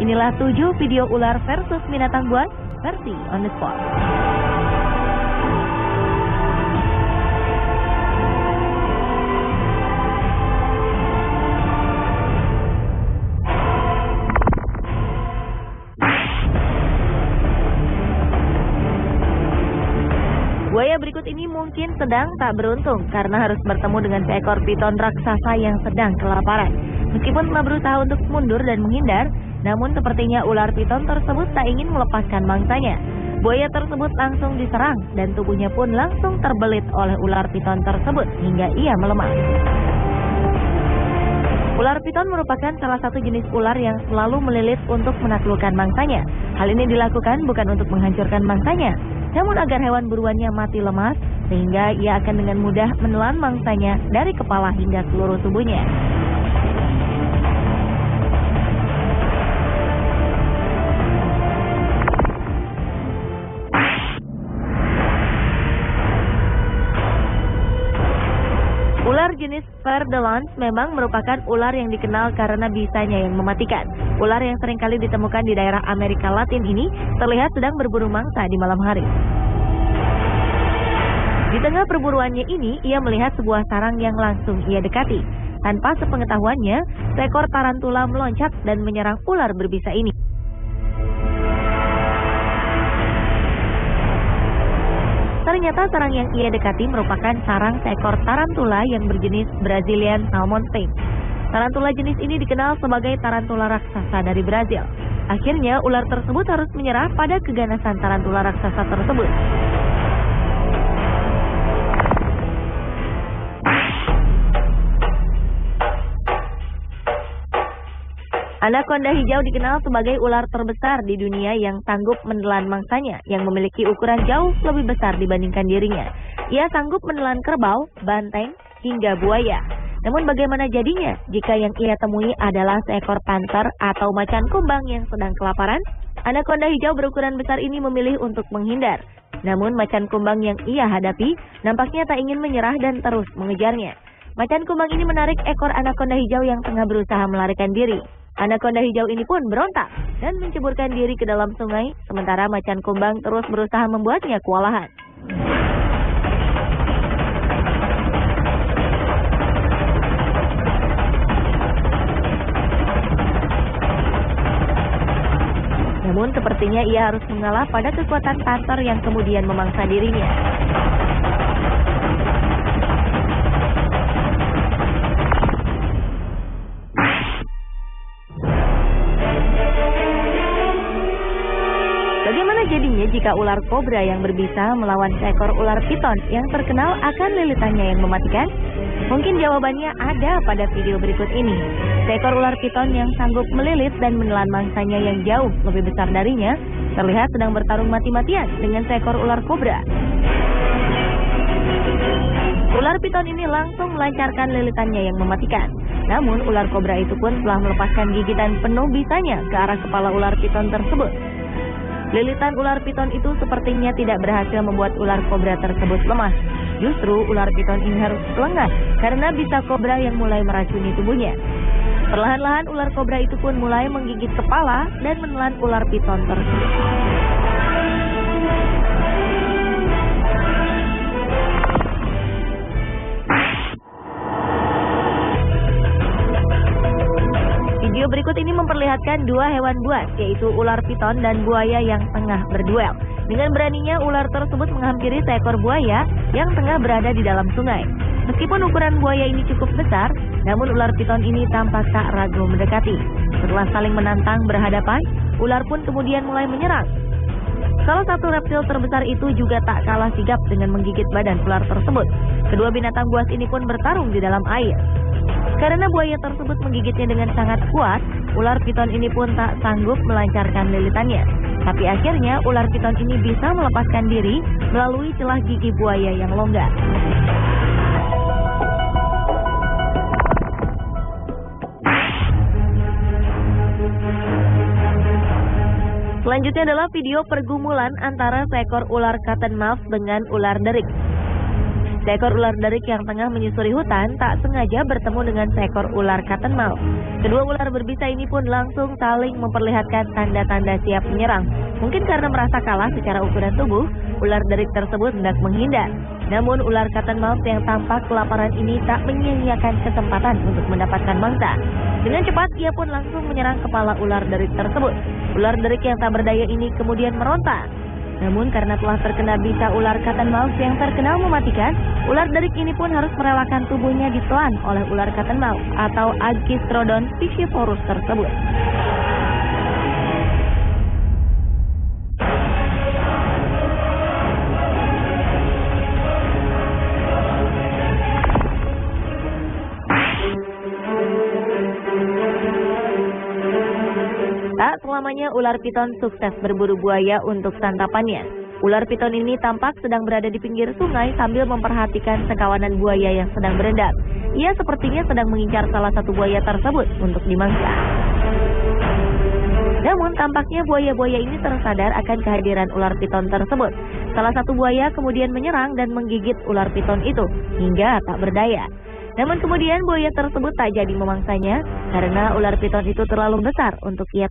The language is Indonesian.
Inilah 7 video ular versus binatang buas versi on the spot. Buaya berikut ini mungkin sedang tak beruntung karena harus bertemu dengan seekor piton raksasa yang sedang kelaparan. Meskipun telah berusaha untuk mundur dan menghindar, namun sepertinya ular piton tersebut tak ingin melepaskan mangsanya. Buaya tersebut langsung diserang dan tubuhnya pun langsung terbelit oleh ular piton tersebut hingga ia melemah. Ular piton merupakan salah satu jenis ular yang selalu melilit untuk menaklukkan mangsanya. Hal ini dilakukan bukan untuk menghancurkan mangsanya, namun agar hewan buruannya mati lemas, sehingga ia akan dengan mudah menelan mangsanya dari kepala hingga seluruh tubuhnya. Ular jenis Verdelans memang merupakan ular yang dikenal karena bisanya yang mematikan. Ular yang seringkali ditemukan di daerah Amerika Latin ini terlihat sedang berburu mangsa di malam hari. Di tengah perburuannya ini, ia melihat sebuah sarang yang langsung ia dekati. Tanpa sepengetahuannya, seekor tarantula meloncat dan menyerang ular berbisa ini. Ternyata sarang yang ia dekati merupakan sarang seekor tarantula yang berjenis Brazilian Salmon Tail. Tarantula jenis ini dikenal sebagai tarantula raksasa dari Brazil. Akhirnya ular tersebut harus menyerah pada keganasan tarantula raksasa tersebut. Anaconda hijau dikenal sebagai ular terbesar di dunia yang sanggup menelan mangsanya yang memiliki ukuran jauh lebih besar dibandingkan dirinya. Ia sanggup menelan kerbau, banteng, hingga buaya. Namun bagaimana jadinya jika yang ia temui adalah seekor panter atau macan kumbang yang sedang kelaparan? Anaconda hijau berukuran besar ini memilih untuk menghindar. Namun macan kumbang yang ia hadapi nampaknya tak ingin menyerah dan terus mengejarnya. Macan kumbang ini menarik ekor anaconda hijau yang tengah berusaha melarikan diri. Anaconda hijau ini pun berontak dan menceburkan diri ke dalam sungai, sementara macan kumbang terus berusaha membuatnya kewalahan. Namun sepertinya ia harus mengalah pada kekuatan panter yang kemudian memangsa dirinya. Bagaimana jadinya jika ular kobra yang berbisa melawan seekor ular piton yang terkenal akan lilitannya yang mematikan? Mungkin jawabannya ada pada video berikut ini. Seekor ular piton yang sanggup melilit dan menelan mangsanya yang jauh lebih besar darinya terlihat sedang bertarung mati-matian dengan seekor ular kobra. Ular piton ini langsung melancarkan lilitannya yang mematikan. Namun ular kobra itu pun telah melepaskan gigitan penuh bisanya ke arah kepala ular piton tersebut. Lilitan ular piton itu sepertinya tidak berhasil membuat ular kobra tersebut lemah. Justru ular piton ini harus lengah karena bisa kobra yang mulai meracuni tubuhnya. Perlahan-lahan ular kobra itu pun mulai menggigit kepala dan menelan ular piton tersebut. Video berikut ini memperlihatkan dua hewan buas, yaitu ular piton dan buaya yang tengah berduel. Dengan beraninya, ular tersebut menghampiri seekor buaya yang tengah berada di dalam sungai. Meskipun ukuran buaya ini cukup besar, namun ular piton ini tampak tak ragu mendekati. Setelah saling menantang berhadapan, ular pun kemudian mulai menyerang. Salah satu reptil terbesar itu juga tak kalah sigap dengan menggigit badan ular tersebut. Kedua binatang buas ini pun bertarung di dalam air. Karena buaya tersebut menggigitnya dengan sangat kuat, ular piton ini pun tak sanggup melancarkan lilitannya. Tapi akhirnya ular piton ini bisa melepaskan diri melalui celah gigi buaya yang longgar. Selanjutnya adalah video pergumulan antara seekor ular cottonmouth dengan ular derik. Seekor ular derik yang tengah menyusuri hutan tak sengaja bertemu dengan seekor ular cottonmouth. Kedua ular berbisa ini pun langsung saling memperlihatkan tanda-tanda siap menyerang. Mungkin karena merasa kalah secara ukuran tubuh, ular derik tersebut hendak menghindar. Namun ular cottonmouth yang tampak kelaparan ini tak menyia-nyiakan kesempatan untuk mendapatkan mangsa. Dengan cepat ia pun langsung menyerang kepala ular derik tersebut. Ular derik yang tak berdaya ini kemudian meronta. Namun karena telah terkena bisa ular cottonmouth yang terkenal mematikan, ular derik ini pun harus merelakan tubuhnya ditelan oleh ular cottonmouth atau Agkistrodon piscivorus tersebut. Tak selamanya ular piton sukses berburu buaya untuk santapannya. Ular piton ini tampak sedang berada di pinggir sungai sambil memperhatikan sekawanan buaya yang sedang berendam. Ia sepertinya sedang mengincar salah satu buaya tersebut untuk dimangsa. Namun tampaknya buaya-buaya ini tersadar akan kehadiran ular piton tersebut. Salah satu buaya kemudian menyerang dan menggigit ular piton itu hingga tak berdaya. Namun kemudian buaya tersebut tak jadi memangsanya karena ular piton itu terlalu besar untuk ia